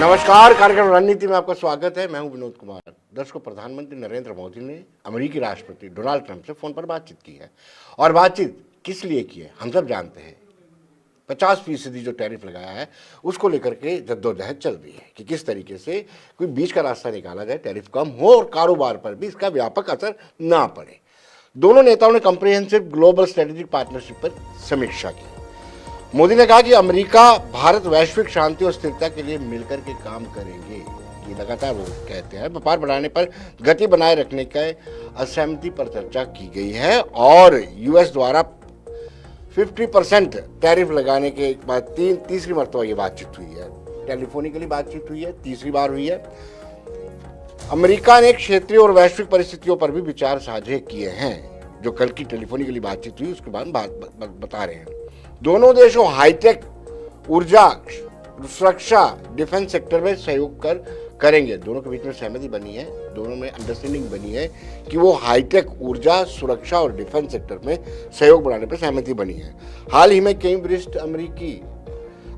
नमस्कार, कार्यक्रम रणनीति में आपका स्वागत है। मैं हूं विनोद कुमार। दर्शकों, प्रधानमंत्री नरेंद्र मोदी ने अमेरिकी राष्ट्रपति डोनाल्ड ट्रंप से फोन पर बातचीत की है और बातचीत किस लिए की है हम सब जानते हैं। 50% जो टैरिफ लगाया है उसको लेकर के जद्दोजहद चल रही है कि किस तरीके से कोई बीच का रास्ता निकाला जाए, टैरिफ कम हो और कारोबार पर भी इसका व्यापक असर ना पड़े। दोनों नेताओं ने कम्प्रिहेंसिव ग्लोबल स्ट्रेटेजिक पार्टनरशिप पर समीक्षा की। मोदी ने कहा कि अमेरिका भारत वैश्विक शांति और स्थिरता के लिए मिलकर के काम करेंगे। ये लगातार वो कहते हैं। व्यापार बढ़ाने पर गति बनाए रखने के असहमति पर चर्चा की गई है और यूएस द्वारा 50% टैरिफ लगाने के बाद तीसरी मरतबा ये बातचीत हुई है। टेलीफोनिकली बातचीत हुई है, तीसरी बार हुई है। अमेरिका ने क्षेत्रीय और वैश्विक परिस्थितियों पर भी विचार साझे किए हैं। जो कल की टेलीफोनिकली बातचीत हुई उसके बाद बता रहे हैं। दोनों देशों हाईटेक ऊर्जा, सुरक्षा, डिफेंस सेक्टर में सहयोग करेंगे। दोनों के बीच में सहमति बनी है, दोनों में अंडरस्टैंडिंग बनी है कि वो हाईटेक ऊर्जा, सुरक्षा और डिफेंस सेक्टर में सहयोग बढ़ाने पर सहमति बनी है। हाल ही में कई वरिष्ठ अमेरिकी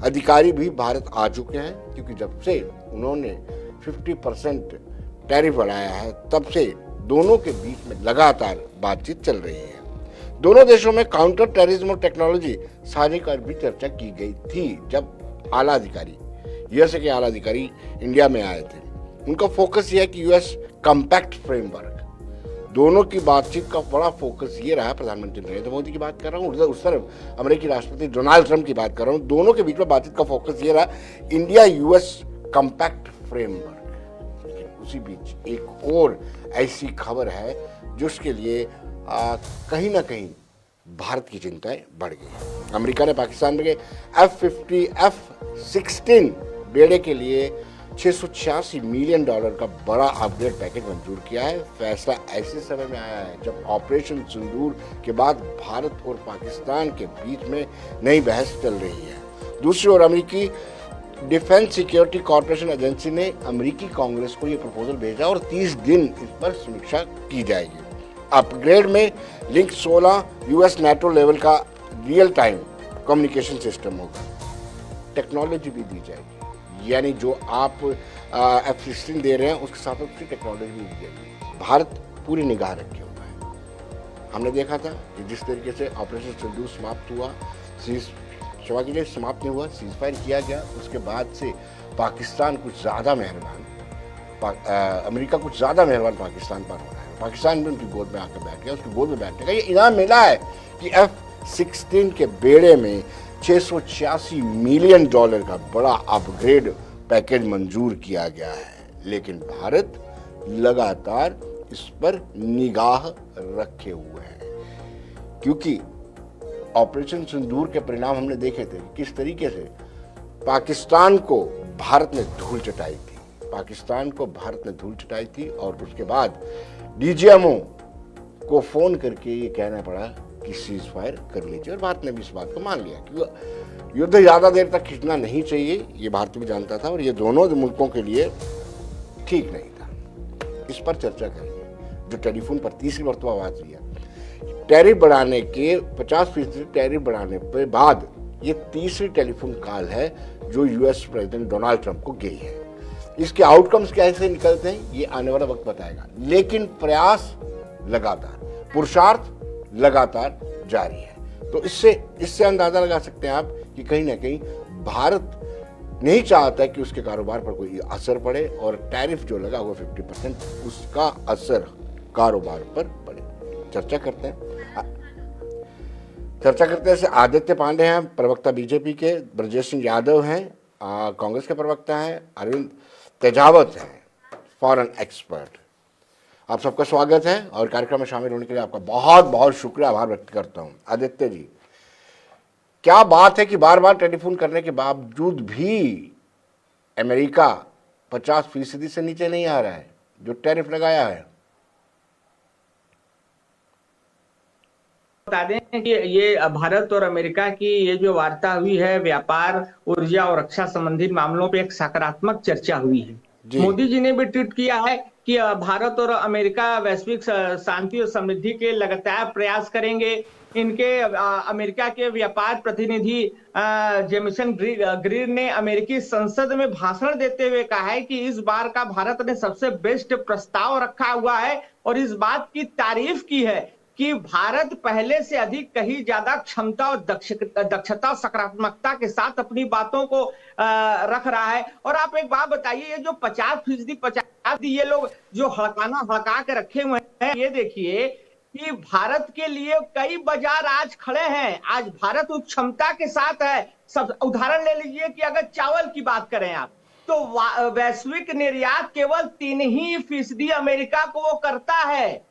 अधिकारी भी भारत आ चुके हैं, क्योंकि जब से उन्होंने 50% टैरिफ बढ़ाया है तब से दोनों के बीच में लगातार बातचीत चल रही है। दोनों देशों में काउंटर टेररिज्म और टेक्नोलॉजी साझे कर भी चर्चा की गई थी। जब आला अधिकारी, यूएसए के आला अधिकारी इंडिया में आए थे, उनका फोकस यह है कि यूएस कॉम्पैक्ट फ्रेमवर्क। दोनों की बातचीत का बड़ा फोकस ये रहा। प्रधानमंत्री नरेंद्र मोदी की बात कर रहा हूँ, उस तरफ अमेरिकी राष्ट्रपति डोनाल्ड ट्रंप की बात कर रहा हूँ। दोनों के बीच में बातचीत का फोकस ये रहा, इंडिया यूएस कॉम्पैक्ट फ्रेमवर्क। उसी बीच एक और ऐसी खबर है जिसके लिए कहीं ना कहीं भारत की चिंताएं बढ़ गई। अमेरिका ने पाकिस्तान में F-50 F-16 बेड़े के लिए $686 मिलियन का बड़ा अपग्रेड पैकेज मंजूर किया है। फैसला ऐसे समय में आया है जब ऑपरेशन सिंदूर के बाद भारत और पाकिस्तान के बीच में नई बहस चल रही है। दूसरी ओर अमेरिकी डिफेंस सिक्योरिटी कॉर्पोरेशन एजेंसी ने अमेरिकी कांग्रेस को ये प्रपोजल भेजा और 30 दिन इस पर समीक्षा की जाएगी। अपग्रेड में लिंक 16 यूएस नेटो लेवल का रियल टाइम कम्युनिकेशन सिस्टम होगा। टेक्नोलॉजी भी दी जाएगी, यानी जो आप F-16 दे रहे हैं उसके साथ उसकी टेक्नोलॉजी भी दी जाएगी। भारत पूरी निगाह रखे हुआ है। हमने देखा था कि जिस तरीके से ऑपरेशन सिंदूर समाप्त हुआ, क्षमा के लिए समाप्त नहीं हुआ, सीज फायर किया गया, उसके बाद से पाकिस्तान कुछ ज़्यादा मेहरबान, अमेरिका कुछ ज़्यादा मेहरबान पाकिस्तान पर हो रहा है। पाकिस्तान भी उनकी गोद में आकर बैठ गया, उसकी गोद में बैठने का ये इनाम मिला है कि F-16 के बेड़े में $686 मिलियन का बड़ा अपग्रेड पैकेज मंजूर किया गया है। लेकिन भारत लगातार इस पर निगाह रखे हुए है, क्योंकि ऑपरेशन सिंदूर के परिणाम हमने देखे थे किस तरीके से पाकिस्तान को भारत ने धूल चटाई थी। और उसके बाद डीजीएमओ को फोन करके ये कहना पड़ा कि सीज फायर कर लीजिए, और भारत ने भी इस बात को मान लिया कि युद्ध ज़्यादा देर तक खींचना नहीं चाहिए। ये भारत भी जानता था और ये दोनों मुल्कों के लिए ठीक नहीं था। इस पर चर्चा करेंगे। जो टेलीफोन पर तीसरी मरतबा बात हुई है, टैरिफ बढ़ाने के 50% टैरिफ बढ़ाने के बाद ये तीसरी टेलीफोन कॉल है जो यूएस प्रेसिडेंट डोनाल्ड ट्रंप को गई है। इसके आउटकम्स कैसे निकलते हैं ये आने वाला वक्त बताएगा, लेकिन प्रयास लगातार, पुरुषार्थ लगातार जारी है। तो इससे अंदाजा लगा सकते हैं आप कि कहीं ना कहीं भारत नहीं चाहता कि उसके कारोबार पर कोई असर पड़े और टैरिफ जो लगा हुआ 50% उसका असर कारोबार पर पड़े। चर्चा करते हैं से आदित्य पांडे हैं, प्रवक्ता बीजेपी के, ब्रजेश सिंह यादव हैं, कांग्रेस के प्रवक्ता हैं, अरविंद तेजावत हैं, फॉरेन एक्सपर्ट। आप सबका स्वागत है और कार्यक्रम में शामिल होने के लिए आपका बहुत बहुत शुक्रिया, आभार व्यक्त करता हूं। आदित्य जी, क्या बात है कि बार बार टेलीफोन करने के बावजूद भी अमेरिका 50% से नीचे नहीं आ रहा है जो टैरिफ लगाया है? बता दें कि ये भारत और अमेरिका की ये जो वार्ता हुई है, व्यापार, ऊर्जा और रक्षा संबंधित मामलों पे एक सकारात्मक चर्चा हुई है। मोदी जी ने भी ट्वीट किया है कि भारत और अमेरिका वैश्विक शांति और समृद्धि के लगातार प्रयास करेंगे। इनके अमेरिका के व्यापार प्रतिनिधि जेमिसन ग्रीर ने अमेरिकी संसद में भाषण देते हुए कहा है कि इस बार का भारत ने सबसे बेस्ट प्रस्ताव रखा हुआ है और इस बात की तारीफ की है कि भारत पहले से अधिक कहीं ज्यादा क्षमता और दक्षता और सकारात्मकता के साथ अपनी बातों को रख रहा है। और आप एक बात बताइए, ये जो 50% ये लोग जो हड़का के रखे हुए हैं, ये देखिए कि भारत के लिए कई बाजार आज खड़े हैं। आज भारत उस क्षमता के साथ है। सब उदाहरण ले लीजिए कि अगर चावल की बात करें आप, तो वैश्विक निर्यात केवल 3% अमेरिका को वो करता है।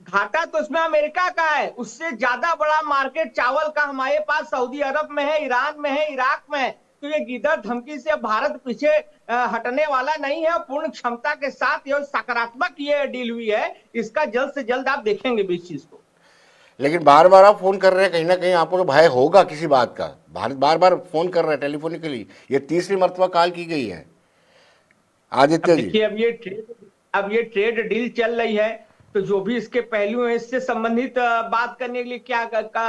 घाटा तो इसमें अमेरिका का है। उससे ज्यादा बड़ा मार्केट चावल का हमारे पास सऊदी अरब में है, ईरान में है, इराक में है। तो ये गिदड़ धमकी से भारत पीछे हटने वाला नहीं है। पूर्ण क्षमता के साथ ये सकारात्मक ये डील हुई है। इसका जल्द से जल्द आप देखेंगे भी इस चीज को। लेकिन बार बार आप फोन कर रहे हैं, कहीं ना कहीं आपको तो भय होगा किसी बात का। भारत बार बार फोन कर रहे हैं टेलीफोनिकली, ये तीसरी मर्तबा कॉल की गई है आदित्य जी। देखिए, अब ये ट्रेड डील चल रही है, तो जो भी इसके पहलू हैं इससे संबंधित बात करने के लिए क्या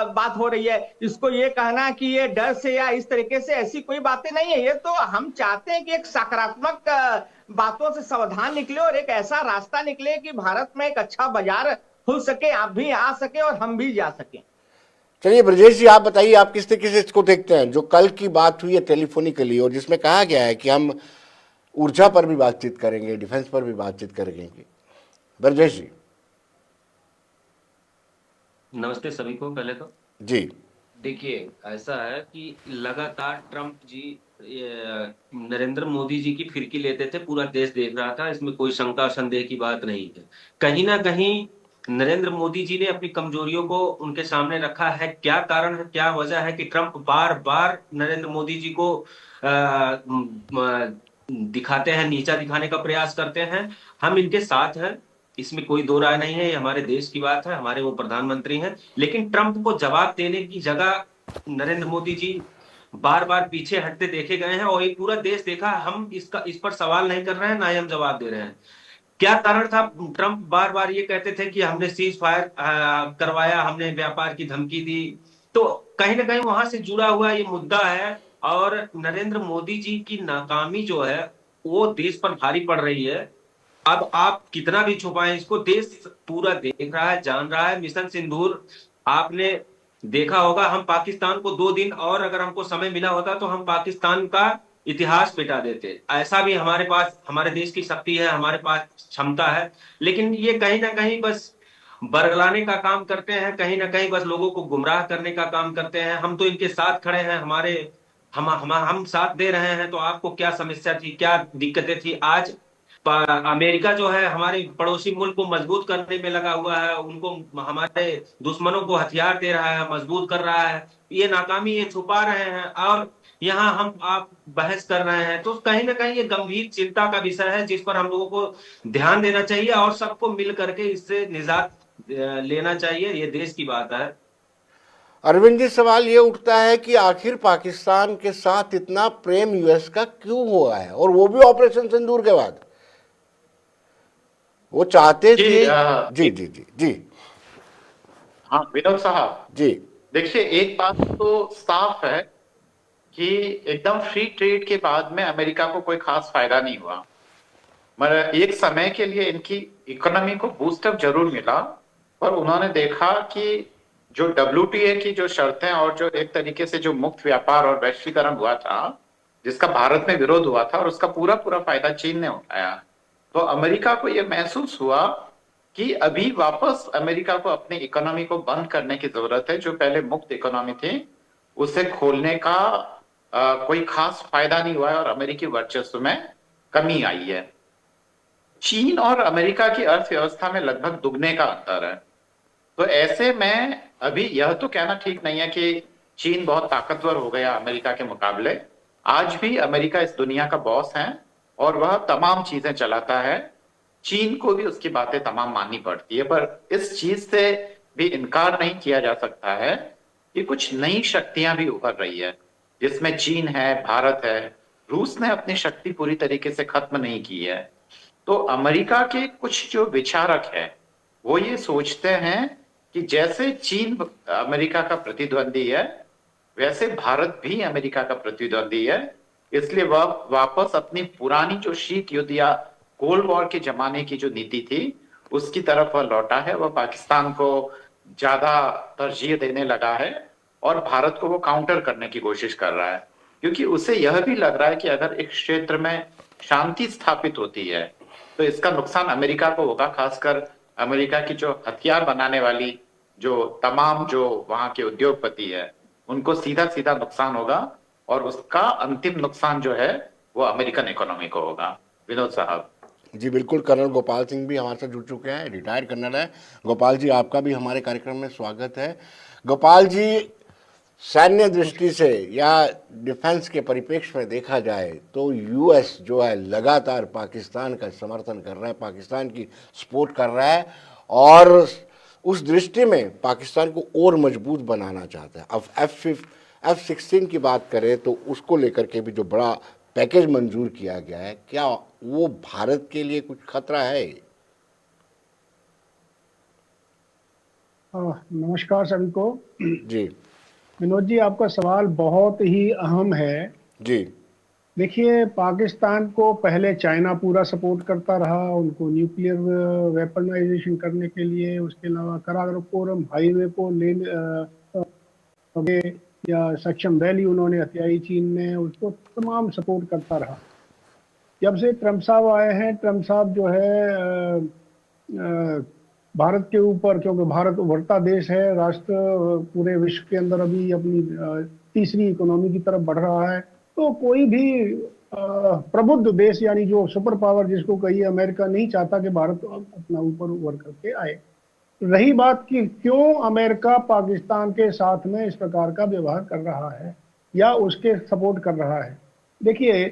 बात हो रही है। इसको ये कहना कि ये डर से या इस तरीके से, ऐसी कोई बातें नहीं है। ये तो हम चाहते हैं कि एक सकारात्मक बातों से सावधान निकले और एक ऐसा रास्ता निकले कि भारत में एक अच्छा बाजार खुल सके, आप भी आ सके और हम भी जा सके। चलिए ब्रजेश जी, आप बताइए, आप किस तरीके से इसको देखते हैं जो कल की बात हुई है टेलीफोनिकली, और जिसमें कहा गया है कि हम ऊर्जा पर भी बातचीत करेंगे, डिफेंस पर भी बातचीत करेंगे। ब्रजेश जी। नमस्ते सभी को। पहले तो जी देखिए, ऐसा है कि लगातार ट्रम्प जी नरेंद्र मोदी जी की फिरकी लेते थे, पूरा देश देख रहा था, इसमें कोई शंका संदेह की बात नहीं है। कहीं ना कहीं नरेंद्र मोदी जी ने अपनी कमजोरियों को उनके सामने रखा है। क्या कारण है, क्या वजह है कि ट्रम्प बार बार नरेंद्र मोदी जी को दिखाते हैं, नीचा दिखाने का प्रयास करते हैं। हम इनके साथ हैं, इसमें कोई दो राय नहीं है, ये हमारे देश की बात है, हमारे वो प्रधानमंत्री हैं। लेकिन ट्रंप को जवाब देने की जगह नरेंद्र मोदी जी बार बार पीछे हटते देखे गए हैं और ये पूरा देश देखा। हम इस पर सवाल नहीं कर रहे हैं, ना ही हम जवाब दे रहे हैं। क्या कारण था? ट्रंप बार बार ये कहते थे कि हमने सीज फायर करवाया, हमने व्यापार की धमकी दी। तो कहीं ना कहीं वहां से जुड़ा हुआ ये मुद्दा है। और नरेंद्र मोदी जी की नाकामी जो है वो देश पर भारी पड़ रही है। अब आप कितना भी छुपाएं इसको, देश पूरा देख रहा है, जान रहा है। मिशन सिंदूर आपने देखा होगा। हम पाकिस्तान को 2 दिन और अगर हमको समय मिला होता तो हम पाकिस्तान का इतिहास मिटा देते। ऐसा भी हमारे पास, हमारे देश की शक्ति है, हमारे पास क्षमता है। लेकिन ये कहीं ना कहीं बस बरगलाने का काम करते हैं, कहीं ना कहीं बस लोगों को गुमराह करने का काम करते हैं। हम तो इनके साथ खड़े हैं, हमारे हम साथ दे रहे हैं। तो आपको क्या समस्या थी, क्या दिक्कतें थी? आज अमेरिका जो है हमारे पड़ोसी मुल्क को मजबूत करने में लगा हुआ है, उनको, हमारे दुश्मनों को हथियार दे रहा है, मजबूत कर रहा है। ये नाकामी ये छुपा रहे हैं और यहाँ हम आप बहस कर रहे हैं। तो कहीं ना कहीं ये गंभीर चिंता का विषय है जिस पर हम लोगों को ध्यान देना चाहिए और सबको मिल करके इससे निजात लेना चाहिए। ये देश की बात है। अरविंद जी, सवाल ये उठता है कि आखिर पाकिस्तान के साथ इतना प्रेम यूएस का क्यों हुआ है, और वो भी ऑपरेशन सिंदूर के बाद? वो चाहते थे। जी जी जी जी। हाँ विनोद साहब जी। देखिए, एक बात तो साफ है कि एकदम फ्री ट्रेड के बाद में अमेरिका को कोई खास फायदा नहीं हुआ। मगर एक समय के लिए इनकी इकोनॉमी को बूस्टअप जरूर मिला, पर उन्होंने देखा कि जो WTA की जो शर्तें और जो एक तरीके से जो मुक्त व्यापार और वैश्वीकरण हुआ था, जिसका भारत में विरोध हुआ था, और उसका पूरा पूरा फायदा चीन ने उठाया। तो अमेरिका को यह महसूस हुआ कि अभी वापस अमेरिका को अपनी इकोनॉमी को बंद करने की जरूरत है। जो पहले मुक्त इकोनॉमी थी उसे खोलने का कोई खास फायदा नहीं हुआ है और अमेरिकी वर्चस्व में कमी आई है। चीन और अमेरिका की अर्थव्यवस्था में लगभग दुगने का अंतर है। तो ऐसे में अभी यह तो कहना ठीक नहीं है कि चीन बहुत ताकतवर हो गया अमेरिका के मुकाबले। आज भी अमेरिका इस दुनिया का बॉस है और वह तमाम चीजें चलाता है। चीन को भी उसकी बातें तमाम माननी पड़ती है, पर इस चीज से भी इनकार नहीं किया जा सकता है कि कुछ नई शक्तियां भी उभर रही है, जिसमें चीन है, भारत है। रूस ने अपनी शक्ति पूरी तरीके से खत्म नहीं की है। तो अमेरिका के कुछ जो विचारक हैं वो ये सोचते हैं कि जैसे चीन अमेरिका का प्रतिद्वंदी है, वैसे भारत भी अमेरिका का प्रतिद्वंदी है। इसलिए वह वापस अपनी पुरानी जो शीत युद्ध या कोल्ड वॉर के जमाने की जो नीति थी उसकी तरफ वह लौटा है। वह पाकिस्तान को ज्यादा तरजीह देने लगा है और भारत को वो काउंटर करने की कोशिश कर रहा है, क्योंकि उसे यह भी लग रहा है कि अगर एक क्षेत्र में शांति स्थापित होती है तो इसका नुकसान अमेरिका को होगा, खासकर अमेरिका की जो हथियार बनाने वाली जो तमाम जो वहां के उद्योगपति है उनको सीधा सीधा नुकसान होगा, और उसका अंतिम नुकसान जो है वो अमेरिकन इकोनॉमी को होगा। विनोद साहब। जी बिल्कुल, कर्नल गोपाल सिंह भी हमारे साथ जुड़ चुके हैं, रिटायर्ड कर्नल है। गोपाल जी, आपका भी हमारे कार्यक्रम में स्वागत है। गोपाल जी, सैन्य दृष्टि से या डिफेंस के परिप्रेक्ष्य में देखा जाए तो यूएस जो है लगातार पाकिस्तान का समर्थन कर रहा है, पाकिस्तान की सपोर्ट कर रहा है, और उस दृष्टि में पाकिस्तान को और मजबूत बनाना चाहता है। अब F-16 की बात करें तो उसको लेकर के भी जो बड़ा पैकेज मंजूर किया गया है, क्या वो भारत के लिए कुछ खतरा है? नमस्कार सभी को। जी विनोद जी, आपका सवाल बहुत ही अहम है। जी। देखिए, पाकिस्तान को पहले चाइना पूरा सपोर्ट करता रहा, उनको न्यूक्लियर वेपनाइजेशन करने के लिए। उसके अलावा कराकोरम हाईवे को या सक्षम वैली उन्होंने हथियाई, चीन ने उसको तमाम सपोर्ट करता रहा। जब से ट्रम्प साहब आए हैं, ट्रम्प साहब जो है भारत के ऊपर, क्योंकि भारत उभरता देश है, राष्ट्र पूरे विश्व के अंदर अभी अपनी तीसरी इकोनॉमी की तरफ बढ़ रहा है, तो कोई भी प्रबुद्ध देश यानी जो सुपर पावर जिसको कहिए, अमेरिका नहीं चाहता कि भारत अपना ऊपर उभर करके आए। रही बात कि क्यों अमेरिका पाकिस्तान के साथ में इस प्रकार का व्यवहार कर रहा है या उसके सपोर्ट कर रहा है, देखिए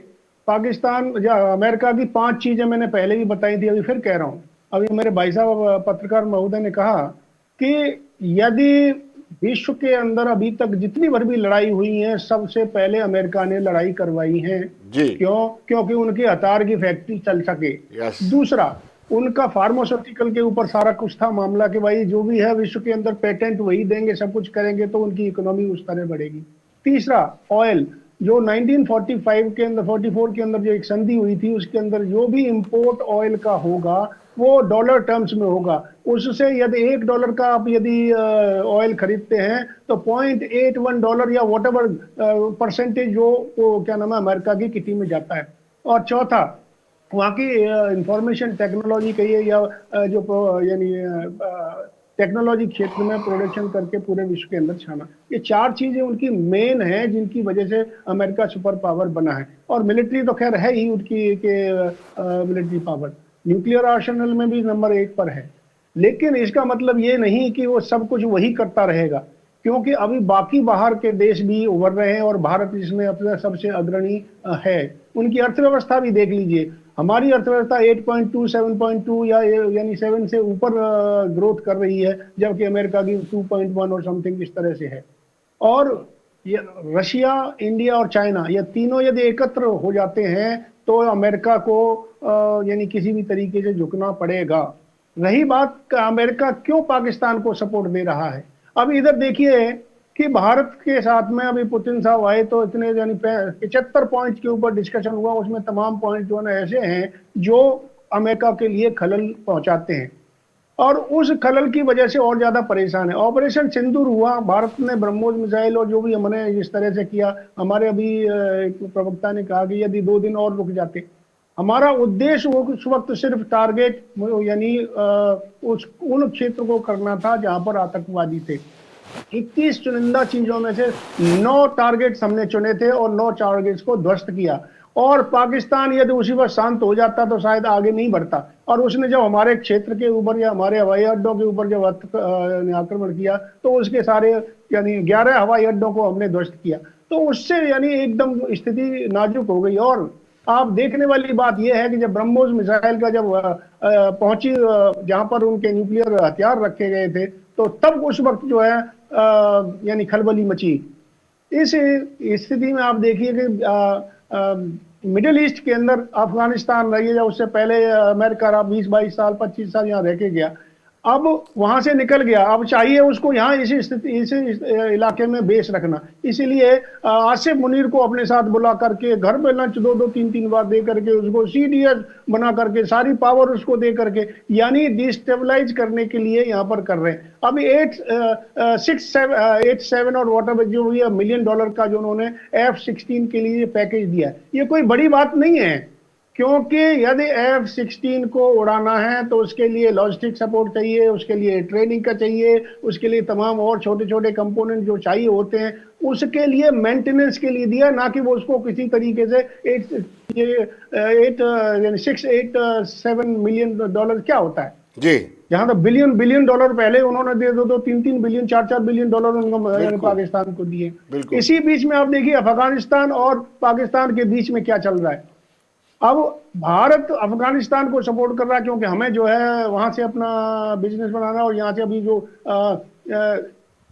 पाकिस्तान या अमेरिका की 5 चीजें मैंने पहले भी बताई थी, अभी फिर कह रहा हूं। अभी मेरे भाई साहब पत्रकार महोदय ने कहा कि यदि विश्व के अंदर अभी तक जितनी भर भी लड़ाई हुई है, सबसे पहले अमेरिका ने लड़ाई करवाई है। जी। क्योंकि उनकी हथियार की फैक्ट्री चल सके। यस। दूसरा, उनका फार्मास्यूटिकल के ऊपर सारा कुछ था मामला कि भाई जो भी है विश्व के अंदर पेटेंट वही देंगे, सब कुछ करेंगे तो उनकी इकोनॉमी उस तरह बढ़ेगी। तीसरा, ऑयल, जो 1945 के अंदर 44 के अंदर जो एक संधि हुई थी, उसके अंदर जो भी इंपोर्ट ऑयल का होगा वो डॉलर टर्म्स में होगा। उससे यदि $1 का आप यदि ऑयल खरीदते हैं तो $0.81 या वॉटेवर परसेंटेज जो क्या नाम है अमेरिका की किटी में जाता है। और चौथा, वहाँ की इंफॉर्मेशन टेक्नोलॉजी कहिए या जो यानी टेक्नोलॉजी क्षेत्र में प्रोडक्शन करके पूरे विश्व के अंदर छाना, ये 4 चीजें उनकी मेन हैं जिनकी वजह से अमेरिका सुपर पावर बना है। और मिलिट्री तो खैर है ही उनकी मिलिट्री पावर, न्यूक्लियर आर्सेनल में भी नंबर 1 पर है। लेकिन इसका मतलब ये नहीं कि वो सब कुछ वही करता रहेगा, क्योंकि अभी बाकी बाहर के देश भी उभर रहे हैं और भारत इसमें अपना सबसे अग्रणी है। उनकी अर्थव्यवस्था भी देख लीजिए, हमारी अर्थव्यवस्था 8.2 7.2 या यानी 7 से ऊपर ग्रोथ कर रही है, जबकि अमेरिका की 2.1 और समथिंग इस तरह से है। और ये रशिया, इंडिया और चाइना, ये तीनों यदि एकत्र हो जाते हैं तो अमेरिका को यानी किसी भी तरीके से झुकना पड़ेगा। रही बात अमेरिका क्यों पाकिस्तान को सपोर्ट दे रहा है, अब इधर देखिए कि भारत के साथ में अभी पुतिन साहब आए तो इतने यानी 75 पॉइंट के ऊपर डिस्कशन हुआ, उसमें तमाम पॉइंट जो है ऐसे हैं जो अमेरिका के लिए खलल पहुंचाते हैं और उस खलल की वजह से और ज्यादा परेशान है। ऑपरेशन सिंदूर हुआ, भारत ने ब्रह्मोस मिसाइल और जो भी हमने जिस तरह से किया, हमारे अभी एक प्रवक्ता ने कहा कि यदि 2 दिन और रुक जाते, हमारा उद्देश्य वो उस वक्त सिर्फ टारगेट यानी उन क्षेत्र को करना था जहां पर आतंकवादी थे। 21 चुनिंदा चीजों में से 9 टारगेट्स हमने चुने थे और 9 टारगेट्स को ध्वस्त किया। और पाकिस्तान यदि उसी वक्त शांत हो जाता तो शायद आगे नहीं बढ़ता। और उसने जब हमारे क्षेत्र के ऊपर या हमारे हवाई अड्डों के ऊपर जब आक्रमण किया तो उसके सारे यानी 11 हवाई अड्डों को हमने ध्वस्त किया, तो उससे यानी एकदम स्थिति नाजुक हो गई। और आप देखने वाली बात यह है कि जब ब्रह्मोस मिसाइल का जब पहुंची जहां पर उनके न्यूक्लियर हथियार रखे गए थे, तो तब उस वक्त जो है यानी खलबली मची। इस स्थिति में आप देखिए कि मिडिल ईस्ट के अंदर अफगानिस्तान रही है, या उससे पहले अमेरिका रहा 20-22 साल 25 साल यहाँ रह के गया, अब वहां से निकल गया, अब चाहिए उसको यहाँ इसी स्थिति इसी इलाके में बेस रखना। इसीलिए आसिफ मुनीर को अपने साथ बुला करके घर पे लंच 2-2 3-3 बार दे करके उसको सीडीएस बना करके सारी पावर उसको दे करके, यानी डिस्टेबलाइज करने के लिए यहाँ पर कर रहे हैं। अभी 8-7 और वॉटर जो ये $1 मिलियन का जो उन्होंने F-16 के लिए पैकेज दिया है, ये कोई बड़ी बात नहीं है, क्योंकि यदि F-16 को उड़ाना है तो उसके लिए लॉजिस्टिक सपोर्ट चाहिए, उसके लिए ट्रेनिंग का चाहिए, उसके लिए तमाम और छोटे छोटे कंपोनेंट जो चाहिए होते हैं, उसके लिए मेंटेनेंस के लिए दिया, ना कि वो उसको किसी तरीके से 6-8-7 मिलियन डॉलर क्या होता है जी, जहां तक बिलियन डॉलर पहले उन्होंने दे दो 3-3 बिलियन 4-4 बिलियन डॉलर उनको पाकिस्तान को दिए। इसी बीच में आप देखिए अफगानिस्तान और पाकिस्तान के बीच में क्या चल रहा है। अब भारत अफगानिस्तान को सपोर्ट कर रहा है क्योंकि हमें जो है वहां से अपना बिजनेस बनाना, और यहाँ से अभी जो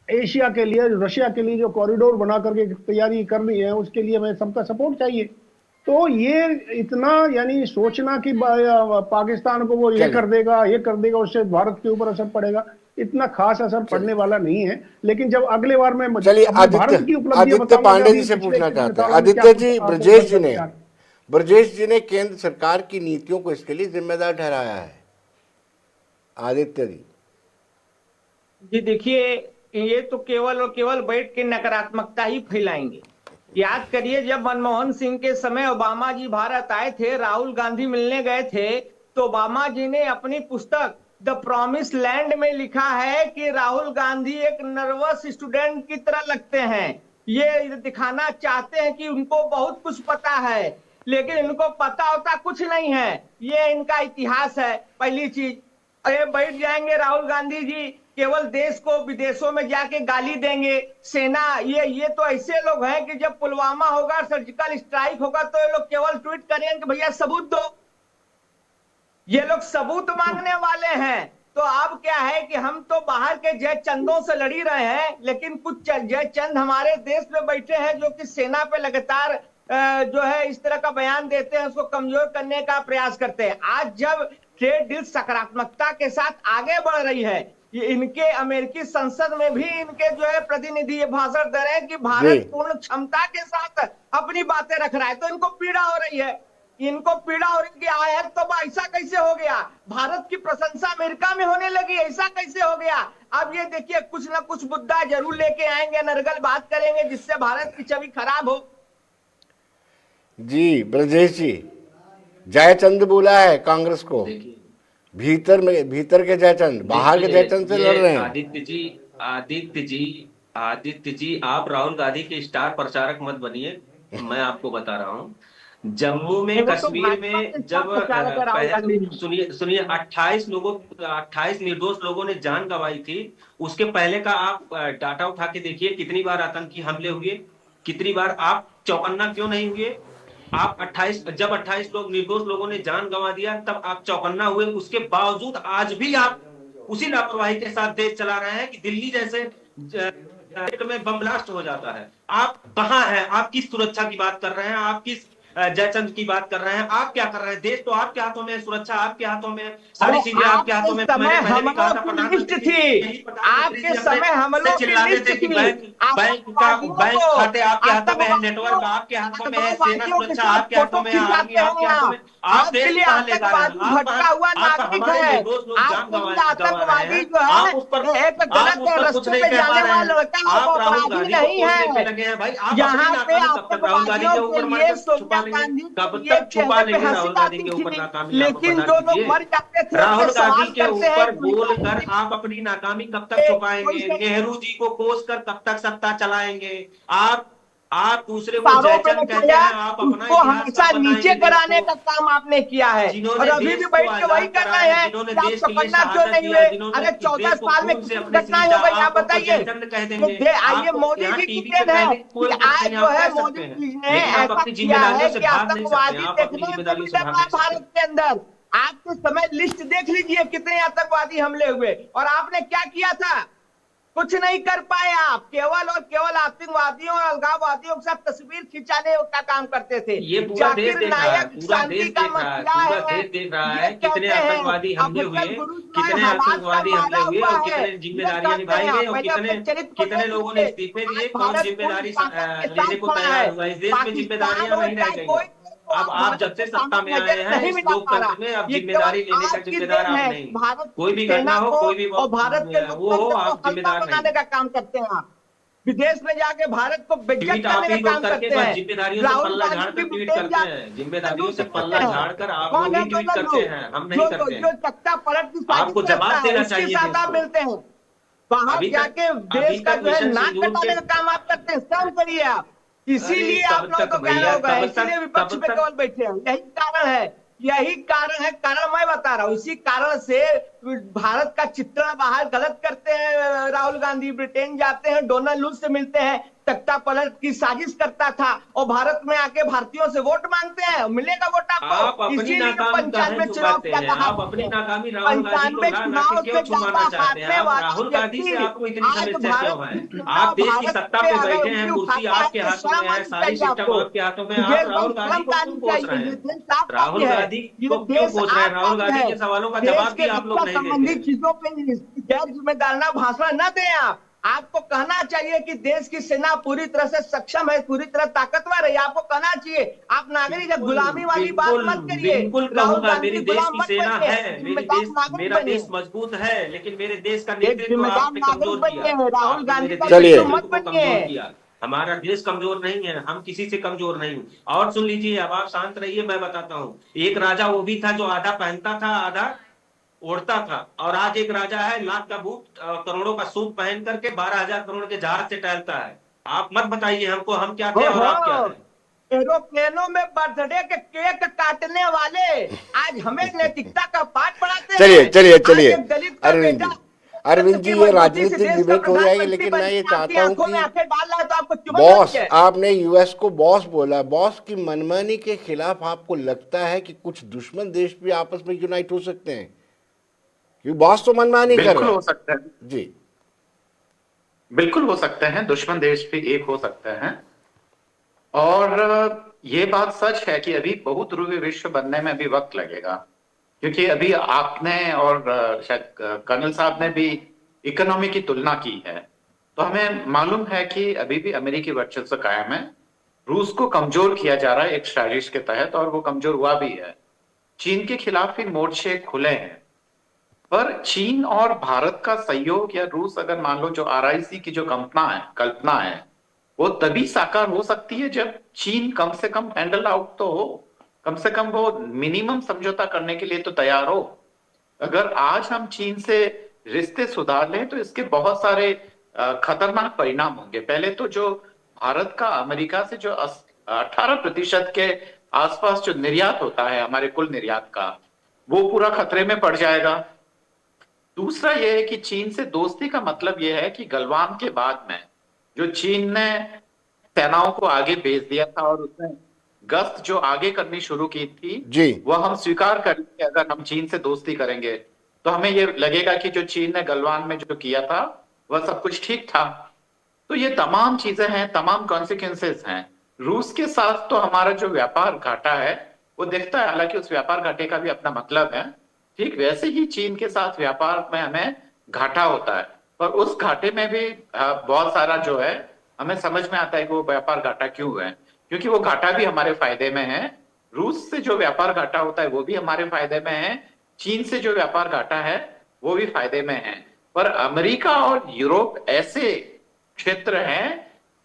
एशिया के लिए रशिया के लिए जो कॉरिडोर बना करके तैयारी करनी है, उसके लिए हमें सबका सपोर्ट चाहिए। तो ये इतना यानी सोचना कि पाकिस्तान को वो ये कर देगा उससे भारत के ऊपर असर पड़ेगा, इतना खास असर पड़ने वाला नहीं है। लेकिन जब अगले बार में चलिए आदित्य पांडे जी से पूछना चाहते हैं। आदित्य जी, ब्रजेश जी ने केंद्र सरकार की नीतियों को इसके लिए जिम्मेदार ठहराया है। आदित्य जी देखिए, ये तो केवल और केवल बैठ के नकारात्मकता ही फैलाएंगे। याद करिए, जब मनमोहन सिंह के समय ओबामा जी भारत आए थे, राहुल गांधी मिलने गए थे, तो ओबामा जी ने अपनी पुस्तक द प्रॉमिस लैंड में लिखा है कि राहुल गांधी एक नर्वस स्टूडेंट की तरह लगते हैं। ये दिखाना चाहते हैं कि उनको बहुत कुछ पता है, लेकिन इनको पता होता कुछ नहीं है। ये इनका इतिहास है। पहली चीज, अरे बैठ जाएंगे राहुल गांधी जी, केवल देश को विदेशों में जाके गाली देंगे, सेना ये तो ऐसे लोग हैं कि जब पुलवामा होगा, सर्जिकल स्ट्राइक होगा, तो ये लोग केवल ट्वीट करेंगे कि भैया सबूत दो। ये लोग सबूत मांगने वाले हैं। तो अब क्या है कि हम तो बाहर के जय चंदों से लड़ी रहे हैं, लेकिन कुछ जय चंद हमारे देश में बैठे हैं जो कि सेना पे लगातार जो है इस तरह का बयान देते हैं, उसको कमजोर करने का प्रयास करते हैं। आज जब ट्रेड डील सकारात्मकता के साथ आगे बढ़ रही है, ये इनके अमेरिकी संसद में भी इनके जो है प्रतिनिधि ये भाषण दे रहे हैं कि भारत पूर्ण क्षमता के साथ अपनी बातें रख रहा है, तो इनको पीड़ा हो रही है। इनको पीड़ा हो रही है तो ऐसा कैसे हो गया, भारत की प्रशंसा अमेरिका में होने लगी, ऐसा कैसे हो गया। अब ये देखिए, कुछ ना कुछ मुद्दा जरूर लेके आएंगे, नरगल बात करेंगे जिससे भारत की छवि खराब हो। जी ब्रजेश जी, जयचंद बोला है कांग्रेस को, भीतर के जयचंद बाहर के जयचंद से लड़ रहे हैं। आदित्य जी, आप राहुल गांधी के स्टार प्रचारक मत बनिए। मैं आपको बता रहा हूँ, जम्मू में कश्मीर में जब सुनिए 28 निर्दोष लोगों ने जान गंवाई थी, उसके पहले का आप डाटा उठा के देखिए, कितनी बार आतंकी हमले हुए, कितनी बार आप चौकन्ना क्यों नहीं हुए। आप 28 लोग निर्दोष लोगों ने जान गंवा दिया, तब आप चौकन्ना हुए। उसके बावजूद आज भी आप उसी लापरवाही के साथ देश चला रहे हैं कि दिल्ली जैसे में बम ब्लास्ट हो जाता है। आप कहां हैं? आप किस सुरक्षा की बात कर रहे हैं? आप किस जयचंद की बात कर रहे हैं? आप क्या कर रहे हैं? देश तो आपके हाथों में, सुरक्षा आपके हाथों में, सारी चीजें आपके हाथों में। मैंने पहले भी कहा था, प्रधानमंत्री थी आपके समय हमलों की लिस्ट थी, बैंक खाते आपके हाथों में है, नेटवर्क आपके हाथों में है, सेना सुरक्षा आपके हाथों में है, आर्मी आपके हाथों में। आप देश कहां ले जा रहे हैं? भटका हुआ नागरिक है, आतंकवादी जो है एक गलत रास्ते पे जाने वाला लड़का अपराधी नहीं है। यहाँ पे आतंकवादियों के लिए सोनिया गांधी लेकिन जो लोग मर जाते थे, राहुल गांधी के ऊपर बोलकर आप अपनी नाकामी कब तक छुपाएंगे? नेहरू जी को कोसकर कब तक सत्ता चलाएंगे? आप दूसरे को जयचंद कहते हैं, आप अपना हमेशा नीचे कराने का काम आपने किया है, और अभी भी बैठ के वही कर रहे हैं। जिन्होंने देश के लिए शहादत दिया, अरे 14 साल में घटनाएं हो गई, आप बताइए। आइए मोदी जी की देन है कि आज जो है मोदी जी ने ऐसा किया है कि आतंकवादी देखने को मिल रहा है भारत के अंदर। आपके समय लिस्ट देख लीजिए कितने आतंकवादी हमले हुए, और आपने क्या किया था? कुछ नहीं कर पाए आप, केवल और केवल आतंकवादियों और अलगाववादियों के साथ तस्वीर खिंचाने का काम करते थे। ये पूरा देश जाकिर देख रहा है, नायक पूरा शांति देश का देख रहा है, मसला पूरा है, देश देख रहा ये है कितने कहते हैं। आतंकवादी हमले हुए, अफजल गुरुद्वार कितने हालात का आतंकवादी हमले मारा हुए हुआ और है, कितने ये जिम्मेदारियां कहते निभाई हैं। गई और पहले अपने चरित्र को कितने लोगों ने इस्तीफे दिए, आज कौन भारत जिम्मेदारी पूरी ताकत के लेने साथ को खड़ा तैयार है। हुआ। इस देश में पाकिस्तान जिम्मेदारियां हो नहीं रह चाहे गई कोई हैं। हो, अब आप भारत जब से के सत्ता सामने में आए नजर हैं नहीं इस मिला पा रहा। लोकतंत्र में, अब ये जिम्मेदारी केवल लेने का आज की जिम्मेदार देन आप है। नहीं। भारत कोई की भी सेना घटना हो, को कोई भी और भारत के वो हो, लोकतंत्र को आप हल्का जिम्मेदार नहीं। बनाने का काम करते हैं आप। विदेश में जाके भारत को बेइज्जत ट्वीट आप करने ही का लोग काम करके करते बस हैं। जिम्मेदारियों से राहुल पल्ला गांधी झाड़कर भी ट्वीट ब्रिटेन करते हैं, जाके जिम्मेदारियों से करते पल्ला हैं। झाड़कर आप लोग कौन ही है ट्वीट दोनों करते लोग हैं, हम नहीं करते जो हैं। तख्ता पलट की साजिश आपको करता जवाब है, देना उसके चाहिए साथ देश आप को। मिलते हैं। बाहर अभी तक जाके देश का जो है मिशन नाक सिंदूर कटाने के, का काम आप करते हैं। शर्म करिए आप। अरे इसीलिए आप कब लोगों तक को कहना भैया, होगा, कब इसीलिए तक विपक्ष कब में तक केवल बैठे हैं। यही कारण है, यही कारण है। कारण मैं बता रहा हूँ, इसी कारण से भारत का चित्रण बाहर गलत करते हैं। राहुल गांधी ब्रिटेन जाते हैं, डोनाल्ड लूज से मिलते हैं, तख्ता पलट की साजिश करता था और भारत में आके भारतीयों से वोट मांगते हैं। मिलेगा वोट आप आपको। अपनी इसीलिए नाकामी काहे 95 चुनाव छुपाते किया हैं? था आप अपनी आपने। नाकामी राहुल गांधी को 95 ला ला के चुनाव क्यों से छुपाना ज्यादा चाहते हैं? हारने आप वाला राहुल गांधी से व्यक्ति आपको इतनी आज समस्या क्यों भारत है? की सेना आप देश की भारत सत्ता पे पे अगर बैठे हैं, उंगली कुर्सी उठाता है आपके तो हाथों शर्म में है, आनी सारी चाहिए सिस्टम आपको। आपके हाथों में है, ये आप एकदम राहुल गांधी शर्म को क्यों आनी कोस चाहिए। रहे ये हैं? देश आपका राहुल भी है, गांधी ये को क्यों देश कोस रहे हैं? आपका राहुल भी गांधी है। के सवालों का देश जवाब के भी आप रक्षा लोग नहीं देते संबंधी हैं। चीजों पे गैर जिम्मेदाराना भाषण न दें आप। आपको कहना चाहिए कि देश की सेना पूरी तरह से सक्षम है, पूरी तरह ताकतवर है। आपको कहना चाहिए। आप नागरिक है, बिल्कुल गुलामी वाली बात बिल्कुल मत करिए। बिल्कुल राहुल कहूंगा, मेरी गांधी देश गुलाम की मत सेना बनिए, है, जिम्मेदार नागरिक मेरा बनिए। देश मजबूत है, लेकिन मेरे देश का एक नेतृत्व जिम्मेदार आपने नागरिक कमजोर किया। बनिए, राहुल आपने गांधी मेरे का देश के चलिए। विक्टिम मत नेतृत्व को बनिए। कमजोर किया। हमारा देश कमजोर नहीं है, हम किसी से कमजोर नहीं हूं। और सुन लीजिए, अब आप शांत रहिए, मैं बताता हूँ। एक राजा वो भी था जो आधा पहनता था, आधा ओढ़ता था, और आज एक राजा है लाख का बूट करोड़ों का सूट पहन करके 12,000 करोड़ के जहाज से टहलता है। आप मत बताइए हमको हम क्या थे और आप क्या ओहो, हैं। एरोप्लेनों में बर्थडे के केक काटने वाले आज हमें नैतिकता का पाठ पढ़ाते चलिए हैं। चलिए आज चलिए एक दलित का अरविंद बेटा जी, अरविंद जी, की ये मजबूती से राजनीतिक देश का डिबेट हो जाएगी, प्रधानमंत्री लेकिन मैं ये बनकर आपकी चाहता हूं आंखों में कि आंखें डाल रहा है तो आपको चुभन बॉस, होती है। आपने यूएस को बॉस बोला, बॉस की मनमानी के खिलाफ आपको लगता है कि कुछ दुश्मन देश भी आपस में यूनाइट हो सकते हैं? क्योंकि बॉस तो मनमानी कर बिल्कुल रहा हो है। सकता है, जी, बिल्कुल हो सकते हैं, दुश्मन देश भी एक हो सकते हैं। और ये बात सच है कि अभी बहुध्रुवीय विश्व बनने में भी वक्त लगेगा, क्योंकि अभी आपने और शायद कर्नल साहब ने भी इकोनॉमी की तुलना की है, तो हमें मालूम है कि अभी भी अमेरिकी वर्चस्व कायम है। रूस को कमजोर किया जा रहा है एक साजिश के तहत, और वो कमजोर हुआ भी है। चीन के खिलाफ भी मोर्चे खुले हैं, पर चीन और भारत का सहयोग या रूस अगर मान लो जो आरआईसी की जो कल्पना है वो तभी साकार हो सकती है जब चीन कम से कम हैंडल आउट तो हो, कम से कम वो मिनिमम समझौता करने के लिए तो तैयार हो। अगर आज हम चीन से रिश्ते सुधार लें तो इसके बहुत सारे खतरनाक परिणाम होंगे। पहले तो जो भारत का अमेरिका से जो 18% के आसपास जो निर्यात होता है हमारे कुल निर्यात का, वो पूरा खतरे में पड़ जाएगा। दूसरा यह है कि चीन से दोस्ती का मतलब यह है कि गलवान के बाद में जो चीन ने सेनाओं को आगे भेज दिया था और उसने गश्त जो आगे करनी शुरू की थी, जी, वह हम स्वीकार करेंगे। अगर हम चीन से दोस्ती करेंगे तो हमें यह लगेगा कि जो चीन ने गलवान में जो किया था वह सब कुछ ठीक था। तो ये तमाम चीजें हैं, तमाम कॉन्सिक्वेंसेस हैं। रूस के साथ तो हमारा जो व्यापार घाटा है वो दिखता है, हालांकि उस व्यापार घाटे का भी अपना मतलब है। ठीक वैसे ही चीन के साथ व्यापार में हमें घाटा होता है, पर उस घाटे में भी बहुत सारा जो है हमें समझ में आता है कि वो व्यापार घाटा क्यों है, क्योंकि वो घाटा भी हमारे फायदे में है। रूस से जो व्यापार घाटा होता है वो भी हमारे फायदे में है, चीन से जो व्यापार घाटा है वो भी फायदे में है। पर अमेरिका और यूरोप ऐसे क्षेत्र हैं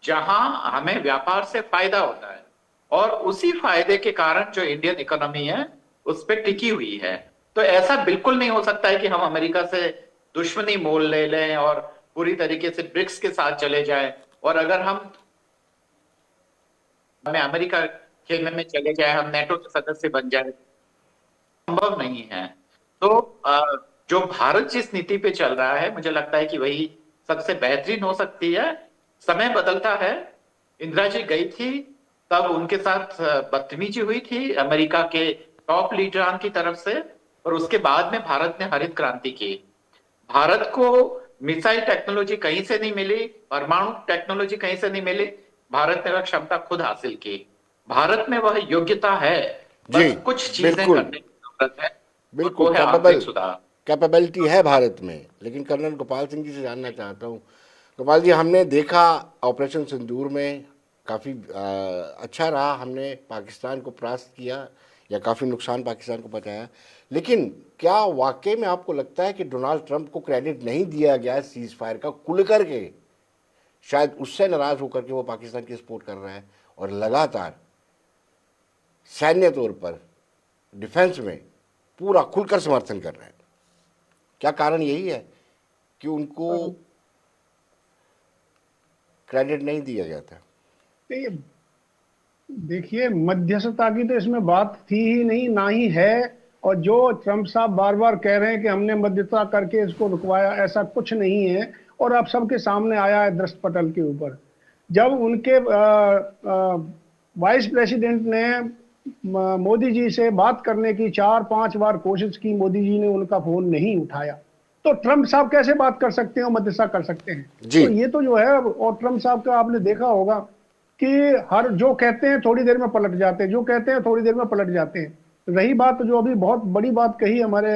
जहां हमें व्यापार से फायदा होता है, और उसी फायदे के कारण जो इंडियन इकोनॉमी है उस पर टिकी हुई है। तो ऐसा बिल्कुल नहीं हो सकता है कि हम अमेरिका से दुश्मनी मोल ले लें और पूरी तरीके से ब्रिक्स के साथ चले जाएं, और अगर हम अमेरिका खेमे में चले जाए, हम नेटो के सदस्य बन जाए, संभव नहीं है। तो जो भारत जिस नीति पे चल रहा है मुझे लगता है कि वही सबसे बेहतरीन हो सकती है। समय बदलता है, इंदिरा जी गई थी तब उनके साथ बदतमीजी हुई थी अमेरिका के टॉप लीडरान की तरफ से, और उसके बाद में भारत ने हरित क्रांति की। भारत को मिसाइल टेक्नोलॉजी कहीं से नहीं मिली, परमाणु टेक्नोलॉजी कहीं से नहीं मिली, भारत ने वह क्षमता खुद हासिल की। भारत में वह योग्यता है, जी, बस कुछ चीजें बिल्कुल करने की जरूरत है, और बिल्कुल वो है कैपेबल आर्थिक सुधार। कैपेबिलिटी है भारत में। लेकिन कर्नल गोपाल सिंह जी से जानना चाहता हूँ, गोपाल जी, हमने देखा ऑपरेशन सिंदूर में काफ़ी अच्छा रहा, हमने पाकिस्तान को परास्त किया या काफ़ी नुकसान पाकिस्तान को पहुंचाया, लेकिन क्या वाकई में आपको लगता है कि डोनाल्ड ट्रंप को क्रेडिट नहीं दिया गया सीज फायर का खुल करके? शायद उससे नाराज होकर के वो पाकिस्तान की सपोर्ट कर रहा है और लगातार सैन्य तौर पर डिफेंस में पूरा खुलकर समर्थन कर रहे हैं। क्या कारण यही है कि उनको क्रेडिट नहीं दिया गया था? देखिए, मध्यस्थता की तो इसमें बात थी ही नहीं, ना ही है। और जो ट्रंप साहब बार बार कह रहे हैं कि हमने मध्यस्थता करके इसको रुकवाया, ऐसा कुछ नहीं है। और अब सबके सामने आया है दृष्ट पटल के ऊपर। जब उनके वाइस प्रेसिडेंट ने मोदी जी से बात करने की 4-5 बार कोशिश की, मोदी जी ने उनका फोन नहीं उठाया, तो ट्रंप साहब कैसे बात कर सकते हैं और मध्यस्थता कर सकते हैं? जी। तो ये तो जो है, और ट्रंप साहब का आपने देखा होगा कि हर जो कहते हैं थोड़ी देर में पलट जाते हैं, जो कहते हैं थोड़ी देर में पलट जाते हैं। रही बात जो अभी बहुत बड़ी बात कही हमारे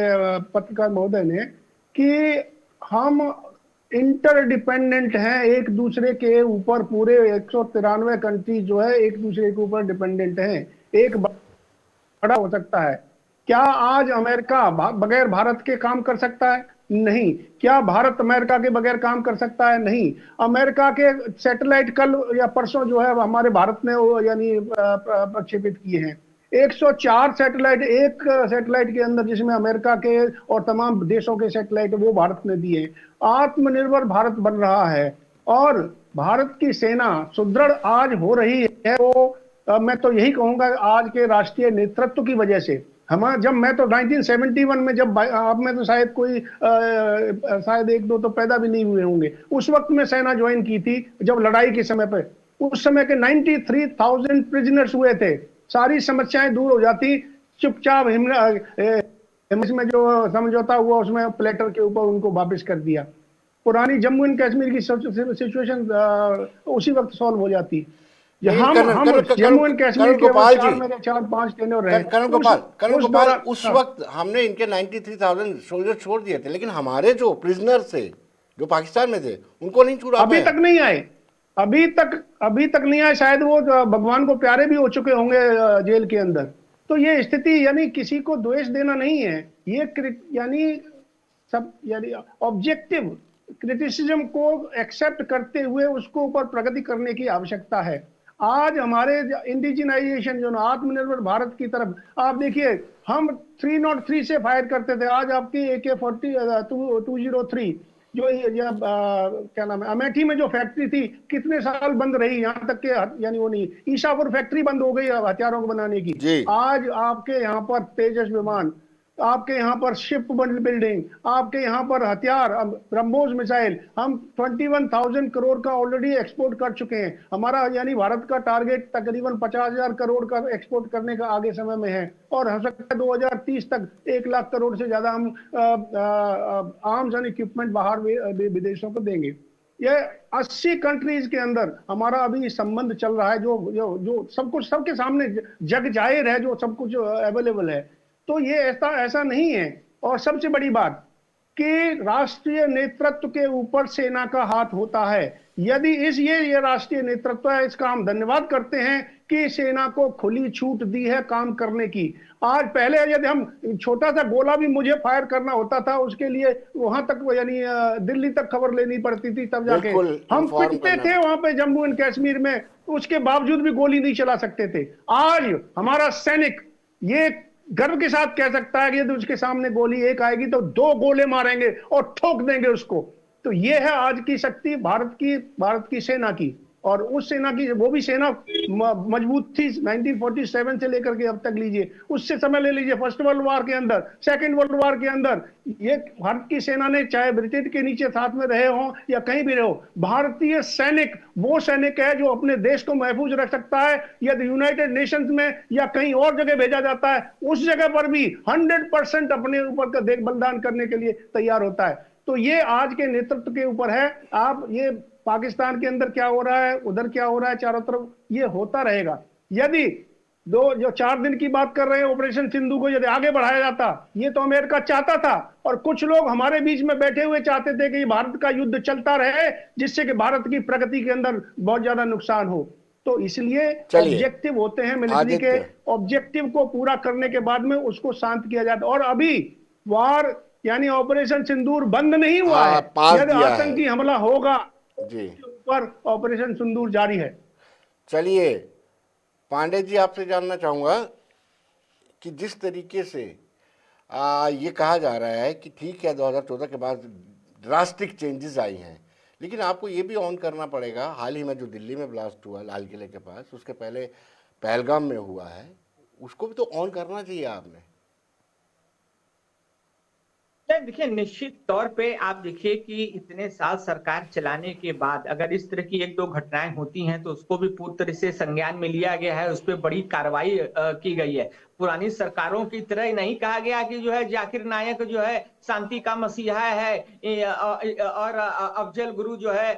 पत्रकार महोदय ने कि हम इंटरडिपेंडेंट हैं एक दूसरे के ऊपर, पूरे 193 कंट्री जो है एक दूसरे के ऊपर डिपेंडेंट हैं। एक बड़ा हो सकता है, क्या आज अमेरिका बगैर भारत के काम कर सकता है? नहीं। क्या भारत अमेरिका के बगैर काम कर सकता है? नहीं। अमेरिका के सैटेलाइट कल या परसों जो है हमारे भारत ने यानी प्रक्षेपित किए हैं। 104 सैटेलाइट एक सैटेलाइट के अंदर, जिसमें अमेरिका के और तमाम देशों के सैटेलाइट वो भारत ने दिए। आत्मनिर्भर भारत बन रहा है और भारत की सेना सुदृढ़ आज हो रही है। वो मैं तो यही कहूंगा आज के राष्ट्रीय नेतृत्व की वजह से। जब मैं तो 1971 में, जब आप में तो शायद कोई शायद एक दो तो पैदा भी नहीं हुए होंगे, उस वक्त में सेना ज्वाइन की थी, जब लड़ाई के समय पे उस समय के 93,000 प्रिजनर्स हुए थे। सारी समस्याएं दूर हो जाती, चुपचाप हिम्मत में जो समझौता हुआ उसमें प्लेटर के ऊपर उनको वापस कर दिया। पुरानी जम्मू एंड कश्मीर की सिचुएशन उसी वक्त सॉल्व हो जाती। हम जम्मू एंड कश्मीर के 4-5 टेन्योर रहे। करण गोपाल, उस वक्त हमने इनके 93,000 सोल्जर छोड़ दिए थे, लेकिन हमारे जो प्रिजनर थे जो पाकिस्तान में थे उनको नहीं छुड़ा अभी तक नहीं आए। अभी तक नहीं आए। शायद वो भगवान को प्यारे भी हो चुके होंगे जेल के अंदर। तो ये स्थिति, यानी किसी को द्वेष देना नहीं है, ये यानी ऑब्जेक्टिव क्रिटिसिज्म को एक्सेप्ट करते हुए उसको ऊपर प्रगति करने की आवश्यकता है। आज हमारे इंडिजिनाइजेशन जो ना, आत्मनिर्भर भारत की तरफ आप देखिए, हम 303 से फायर करते थे, आज आपकी AK-203 जो क्या नाम है, अमेठी में जो फैक्ट्री थी कितने साल बंद रही, यहां तक के यानी वो नहीं, ईशापुर फैक्ट्री बंद हो गई हथियारों को बनाने की। आज आपके यहाँ पर तेजस विमान, आपके यहाँ पर शिप बिल्डिंग, आपके यहाँ पर हथियार, ब्रह्मोस मिसाइल, हम 21,000 करोड़ का ऑलरेडी एक्सपोर्ट कर चुके हैं। हमारा यानी भारत का टारगेट तकरीबन 50,000 करोड़ का एक्सपोर्ट करने का आगे समय में है, और हो सकता है 2030 तक 1 लाख करोड़ से ज्यादा हम आर्म्स एंड इक्विपमेंट बाहर विदेशों को देंगे। ये 80 कंट्रीज के अंदर हमारा अभी संबंध चल रहा है, जो सब कुछ सबके सामने जग जाहिर है, जो सब कुछ अवेलेबल है। तो ये ऐसा नहीं है। और सबसे बड़ी बात कि राष्ट्रीय नेतृत्व के ऊपर सेना का हाथ होता है। यदि ये राष्ट्रीय नेतृत्व है, इसका हम धन्यवाद करते हैं कि सेना को खुली छूट दी है काम करने की। आज पहले यदि हम छोटा सा गोला भी मुझे फायर करना होता था, उसके लिए वहां तक यानी दिल्ली तक खबर लेनी पड़ती थी, तब जाके हम पिटते थे वहां पे जम्मू एंड कश्मीर में, उसके बावजूद भी गोली नहीं चला सकते थे। आज हमारा सैनिक ये गर्व के साथ कह सकता है कि यदि उसके सामने गोली एक आएगी तो 2 गोले मारेंगे और ठोक देंगे उसको। तो ये है आज की शक्ति भारत की सेना की। और उस सेना की, वो भी सेना मजबूत थी 1947 से लेकर के अब तक लीजिए, उससे समय ले लीजिए, फर्स्ट वर्ल्ड वॉर के अंदर, सेकंड वर्ल्ड वॉर के अंदर, ये भारत की सेना ने, चाहे ब्रिटेन के नीचे साथ में रहे हो या कहीं भी रहो, भारतीय सैनिक वो सैनिक है जो अपने देश को महफूज रख सकता है। यदि यूनाइटेड नेशंस में या कहीं और जगह भेजा जाता है, उस जगह पर भी 100% अपने ऊपर का बलिदान करने के लिए तैयार होता है। तो ये आज के नेतृत्व के ऊपर है। आप ये पाकिस्तान के अंदर क्या हो रहा है, उधर क्या हो रहा है, चारों तरफ ये होता रहेगा। यदि जो 4 दिन की बात कर रहे हैं ऑपरेशन सिंधु को यदि आगे बढ़ाया जाता, ये तो अमेरिका चाहता था, और कुछ लोग हमारे बीच में बैठे हुए चाहते थे कि भारत का युद्ध चलता रहे, जिससे कि भारत की प्रगति के अंदर बहुत ज्यादा नुकसान हो। तो इसलिए ऑब्जेक्टिव होते हैं मिलिट्री के, ऑब्जेक्टिव को पूरा करने के बाद में उसको शांत किया जाता। और अभी वार यानी ऑपरेशन सिंदूर बंद नहीं हुआ है, यदि आतंकी हमला होगा जी ऊपर ऑपरेशन सिंदूर जारी है। चलिए पांडे जी, आपसे जानना चाहूंगा कि जिस तरीके से ये कहा जा रहा है कि ठीक है 2014 के बाद ड्रास्टिक चेंजेस आई हैं, लेकिन आपको ये भी ऑन करना पड़ेगा, हाल ही में जो दिल्ली में ब्लास्ट हुआ लाल किले के पास, उसके पहले पहलगाम में हुआ है, उसको भी तो ऑन करना चाहिए आपने। देखिए, निश्चित तौर पे आप देखिए कि इतने साल सरकार चलाने के बाद अगर इस तरह की 1-2 घटनाएं होती हैं तो उसको भी पूरी तरह से संज्ञान में लिया गया है, उस पर बड़ी कार्रवाई की गई है। पुरानी सरकारों की तरह नहीं कहा गया कि जो है जाकिर नायक जो है शांति का मसीहा है और अफजल गुरु जो है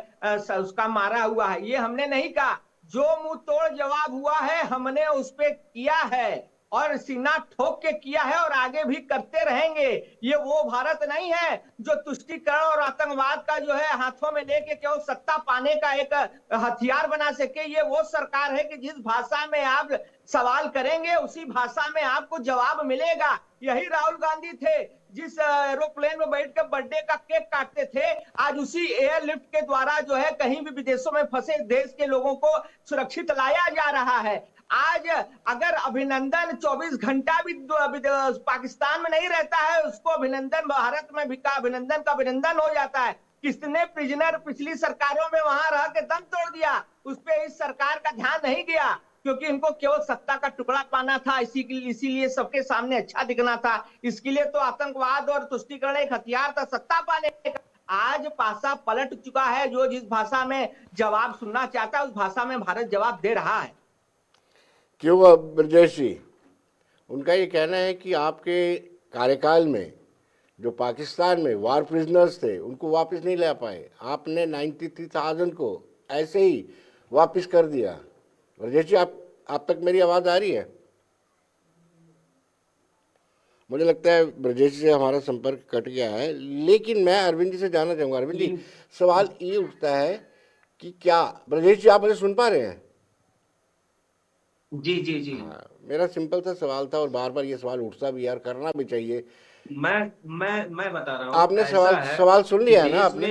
उसका मारा हुआ है, ये हमने नहीं कहा। जो मुंह तोड़ जवाब हुआ है हमने उस पर किया है और सीना ठोक के किया है और आगे भी करते रहेंगे। ये वो भारत नहीं है जो तुष्टीकरण और आतंकवाद का जो है हाथों में लेके केवल सत्ता पाने का एक हथियार बना सके। ये वो सरकार है कि जिस भाषा में आप सवाल करेंगे उसी भाषा में आपको जवाब मिलेगा। यही राहुल गांधी थे जिस एरोप्लेन में बैठ कर बर्थडे का केक काटते थे, आज उसी एयरलिफ्ट के द्वारा जो है कहीं भी विदेशों में फंसे देश के लोगों को सुरक्षित लाया जा रहा है। आज अगर अभिनंदन 24 घंटा भी पाकिस्तान में नहीं रहता है, उसको अभिनंदन भारत में भी का अभिनंदन हो जाता है। किसने प्रिजनर पिछली सरकारों में वहां रह के दम तोड़ दिया, उस पर इस सरकार का ध्यान नहीं गया, क्योंकि इनको केवल सत्ता का टुकड़ा पाना था, इसीलिए सबके सामने अच्छा दिखना था। इसके लिए तो आतंकवाद और तुष्टीकरण एक हथियार था सत्ता पाने का। आज पासा पलट चुका है, जो जिस भाषा में जवाब सुनना चाहता है उस भाषा में भारत जवाब दे रहा है। क्यों ब्रजेश जी, उनका ये कहना है कि आपके कार्यकाल में जो पाकिस्तान में वार प्रिजनर्स थे उनको वापस नहीं ला पाए, आपने 93,000 को ऐसे ही वापस कर दिया। ब्रजेश जी, आप तक मेरी आवाज़ आ रही है? मुझे लगता है ब्रजेश जी से हमारा संपर्क कट गया है, लेकिन मैं अरविंद जी से जानना चाहूँगा। अरविंद जी, सवाल ये उठता है कि क्या ब्रजेश जी आप मुझे सुन पा रहे हैं? जी जी जी। हाँ, मेरा सिंपल सा सवाल था और बार बार ये सवाल उठता भी, यार करना भी चाहिए। मैं बता रहा हूँ, आपने सवाल सुन लिया है ना आपने?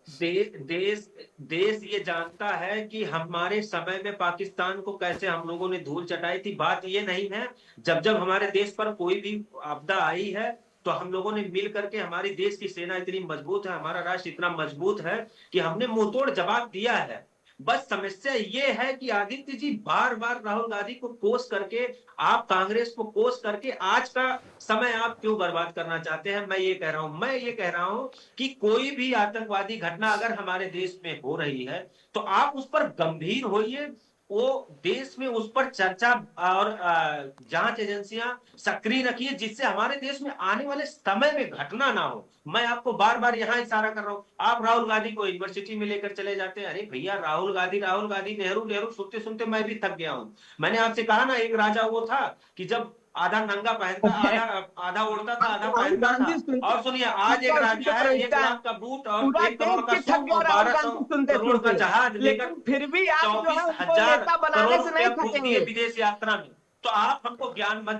देश ये जानता है कि हमारे समय में पाकिस्तान को कैसे हम लोगों ने धूल चटाई थी। बात ये नहीं है, जब हमारे देश पर कोई भी आपदा आई है तो हम लोगों ने मिल करके, हमारी देश की सेना इतनी मजबूत है, हमारा राष्ट्र इतना मजबूत है कि हमने मुंहतोड़ जवाब दिया है। बस समस्या ये है कि आदित्य जी बार बार राहुल गांधी को कोस करके, आप कांग्रेस को कोस करके आज का समय आप क्यों बर्बाद करना चाहते हैं। मैं ये कह रहा हूं कि कोई भी आतंकवादी घटना अगर हमारे देश में हो रही है तो आप उस पर गंभीर होइए, वो देश में उस पर चर्चा और जांच एजेंसियां सक्रिय रखिए, जिससे हमारे देश में आने वाले समय में घटना ना हो। मैं आपको बार बार यहां इशारा कर रहा हूं, आप राहुल गांधी को यूनिवर्सिटी में लेकर चले जाते हैं। अरे भैया, राहुल गांधी नेहरू सुनते सुनते मैं भी थक गया हूं। मैंने आपसे कहा ना, एक राजा वो था कि जब आधा नंगा पहनता, आधा उड़ता था, आधा पहनता था। और सुनिए, आज एक राजा है, 1 लाख का बूट और 1 करोड़ का सूट और 1200 करोड़ का जहाज लेकर फिर भी 24,000 करोड़ रुपया घुस दिए विदेश यात्रा में। तो आप हमको ज्ञान मत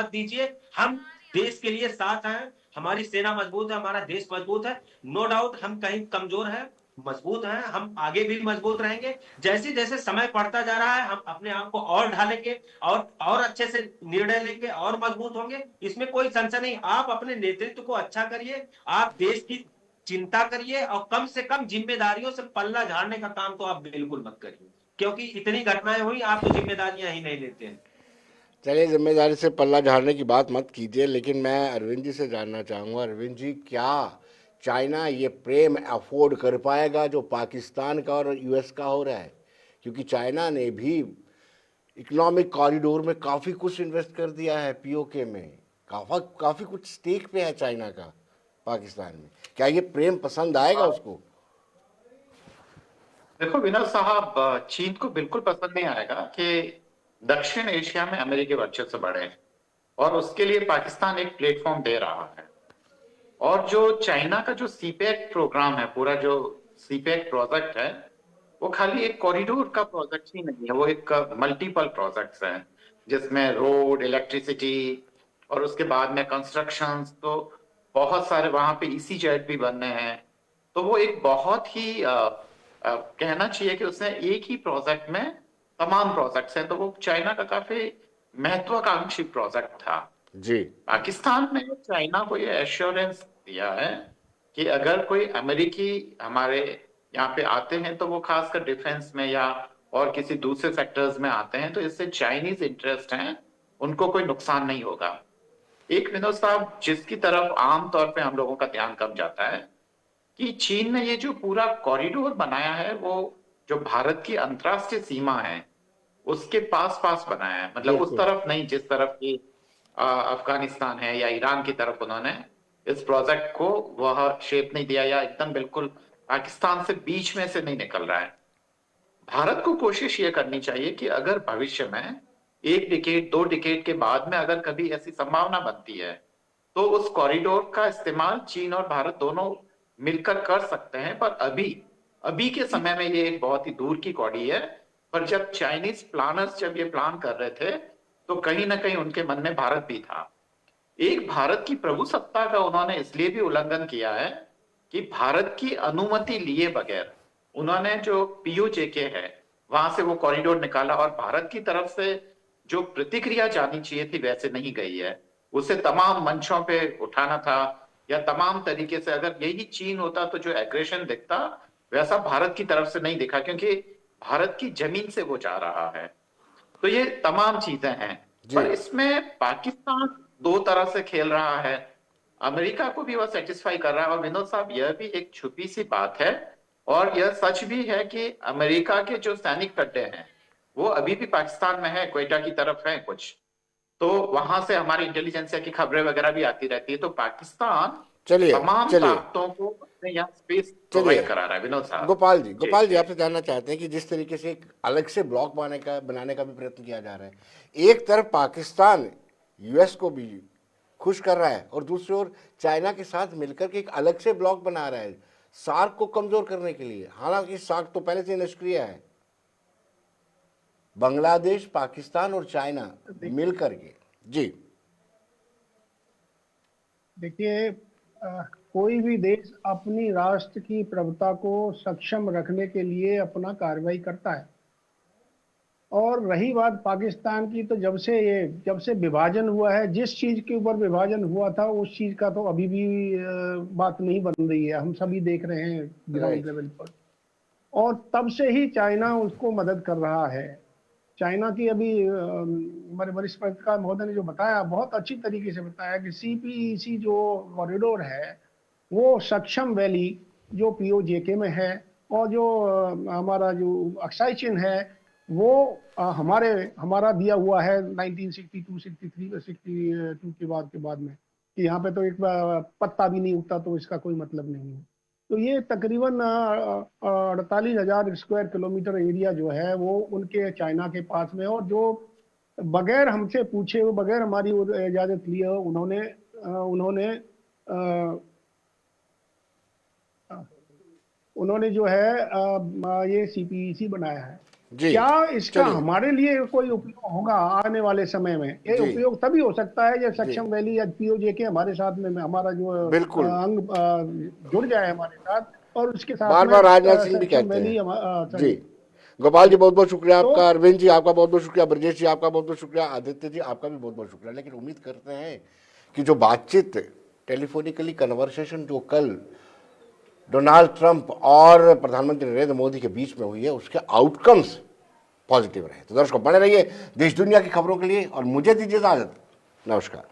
दीजिए। हम देश के लिए साथ हैं, हमारी सेना मजबूत है, हमारा देश मजबूत है। नो डाउट हम कहीं कमजोर है, मजबूत हैं, हम आगे भी मजबूत रहेंगे। जैसे जैसे समय बढ़ता जा रहा है हम अपने आप को और ढालेंगे और अच्छे से निर्णय लेंगे और मजबूत होंगे, इसमें कोई संशय नहीं। आप अपने नेतृत्व को अच्छा करिए, आप देश की चिंता करिए और कम से कम जिम्मेदारियों से पल्ला झाड़ने का काम तो आप बिल्कुल मत करिए, क्योंकि इतनी घटनाएं हुई, आप तो जिम्मेदारियां ही नहीं लेते हैं। चलिए, जिम्मेदारी से पल्ला झाड़ने की बात मत कीजिए, लेकिन मैं अरविंद जी से जानना चाहूँगा। अरविंद जी, क्या चाइना ये प्रेम अफोर्ड कर पाएगा जो पाकिस्तान का और यूएस का हो रहा है? क्योंकि चाइना ने भी इकोनॉमिक कॉरिडोर में काफ़ी कुछ इन्वेस्ट कर दिया है, पीओके में काफ़ी कुछ स्टेक पे है चाइना का। पाकिस्तान में? क्या ये प्रेम पसंद आएगा उसको? देखो विनोद साहब, चीन को बिल्कुल पसंद नहीं आएगा कि दक्षिण एशिया में अमेरिकी वर्चस्व बढ़े, और उसके लिए पाकिस्तान एक प्लेटफॉर्म दे रहा है। और जो चाइना का जो सीपेक प्रोग्राम है, पूरा जो सीपेक प्रोजेक्ट है, वो खाली एक कॉरिडोर का प्रोजेक्ट ही नहीं है, वो एक मल्टीपल प्रोजेक्ट्स हैं जिसमें रोड, इलेक्ट्रिसिटी और उसके बाद में कंस्ट्रक्शंस, तो बहुत सारे वहां पे ईसी जेट भी बनने हैं। तो वो एक बहुत ही कहना चाहिए कि उसने एक ही प्रोजेक्ट में तमाम प्रोजेक्ट्स हैं, तो वो चाइना का काफी महत्वाकांक्षी प्रोजेक्ट था। जी। पाकिस्तान ने चाइना को ये एश्योरेंस दिया है कि अगर कोई अमेरिकी हमारे यहाँ पे आते हैं तो वो खासकर डिफेंस में या और किसी दूसरे सेक्टर्स में आते हैं, तो इससे चाइनीज इंटरेस्ट हैं उनको कोई नुकसान नहीं होगा। एक विनोद साहब, जिसकी तरफ आमतौर पे हम लोगों का ध्यान कम जाता है कि चीन ने ये जो पूरा कॉरिडोर बनाया है, वो जो भारत की अंतर्राष्ट्रीय सीमा है उसके पास पास बनाया है, मतलब उस तरफ नहीं जिस तरफ की अफगानिस्तान है या ईरान की तरफ उन्होंने इस प्रोजेक्ट को वह शेप नहीं दिया, या एकदम बिल्कुल पाकिस्तान से बीच में से नहीं निकल रहा है। भारत को कोशिश ये करनी चाहिए कि अगर भविष्य में 1 डिकेड 2 डिकेड के बाद में अगर कभी ऐसी संभावना बनती है, तो उस कॉरिडोर का इस्तेमाल चीन और भारत दोनों मिलकर कर सकते हैं। पर अभी के समय में ये एक बहुत ही दूर की कौड़ी है। पर जब चाइनीज प्लानर्स जब ये प्लान कर रहे थे, तो कहीं ना कहीं उनके मन में भारत भी था। एक भारत की प्रभुसत्ता का उन्होंने इसलिए भी उल्लंघन किया है कि भारत की अनुमति लिए बगैर उन्होंने जो पीओजेके है वहां से वो कॉरिडोर निकाला, और भारत की तरफ से जो प्रतिक्रिया जानी चाहिए थी वैसे नहीं गई है। उसे तमाम मंचों पे उठाना था, या तमाम तरीके से अगर यही चीन होता तो जो एग्रेशन दिखता वैसा भारत की तरफ से नहीं दिखा, क्योंकि भारत की जमीन से वो जा रहा है। तो ये तमाम चीजें हैं, पर इसमें पाकिस्तान 2 तरह से खेल रहा है। अमेरिका को भी वह सेटिस्फाई कर रहा है। और विनोद साहब, यह भी एक छुपी सी बात है, और यह सच भी है कि अमेरिका के जो सैनिक अड्डे हैं वो अभी भी पाकिस्तान में है, क्वेटा की तरफ है कुछ, तो वहां से हमारी इंटेलिजेंसिया की खबरें वगैरह भी आती रहती है। तो पाकिस्तान तमाम ताकतों को अपने यहाँ स्पेस प्रोवाइड करा रहा है। विनोद साहब, गोपाल जी आपसे जानना चाहते हैं कि जिस तरीके से एक अलग से ब्लॉक बनाने का भी प्रयत्न किया जा रहा है, एक तरफ पाकिस्तान यूएस को भी खुश कर रहा है और दूसरी ओर चाइना के साथ मिलकर के एक अलग से ब्लॉक बना रहा है सार्क को कमजोर करने के लिए। हालांकि सार्क तो पहले से निष्क्रिय है। बांग्लादेश, पाकिस्तान और चाइना मिलकर के। जी देखिए, कोई भी देश अपनी राष्ट्र की प्रभुता को सक्षम रखने के लिए अपना कार्रवाई करता है। और रही बात पाकिस्तान की, तो जब से विभाजन हुआ है, जिस चीज के ऊपर विभाजन हुआ था उस चीज का तो अभी भी बात नहीं बन रही है, हम सभी देख रहे हैं ग्राउंड लेवल पर। और तब से ही चाइना उसको मदद कर रहा है। चाइना की अभी हमारे वरिष्ठ पत्रकार महोदय ने जो बताया, बहुत अच्छी तरीके से बताया कि सीपीईसी जो कॉरिडोर है वो सक्षम वैली जो पीओजेके में है, और जो हमारा जो अक्साई चिन्ह है वो हमारा दिया हुआ है 1962, 63, 62 के बाद में, कि यहाँ पे तो एक पत्ता भी नहीं उगता, तो इसका कोई मतलब नहीं है। तो ये तकरीबन 48,000 स्क्वायर किलोमीटर एरिया जो है वो उनके चाइना के पास में, और जो बगैर हमसे पूछे, वो बगैर हमारी इजाजत लिए उन्होंने जो है ये सीपीईसी बनाया है। क्या इसका हमारे लिए कोई उपयोग होगा आने वाले समय में? ये उपयोग तभी हो सकता है जब सक्षम वैली या पीओजेके हमारे साथ में हमारा जो अंग जुड़ जाए हमारे साथ, और उसके साथ बार-बार राजनाथ सिंह भी कहते हैं। जी गोपाल जी बहुत बहुत शुक्रिया आपका, अरविंद जी आपका बहुत बहुत शुक्रिया, ब्रजेश जी आपका बहुत बहुत शुक्रिया, आदित्य जी आपका भी बहुत बहुत शुक्रिया। लेकिन उम्मीद करते हैं कि जो बातचीत टेलीफोनिकली कन्वर्सेशन जो कल डोनाल्ड ट्रंप और प्रधानमंत्री नरेंद्र मोदी के बीच में हुई है उसके आउटकम्स पॉजिटिव रहे। तो दर्शकों बने रहिए देश दुनिया की खबरों के लिए और मुझे दीजिए इजाजत। नमस्कार।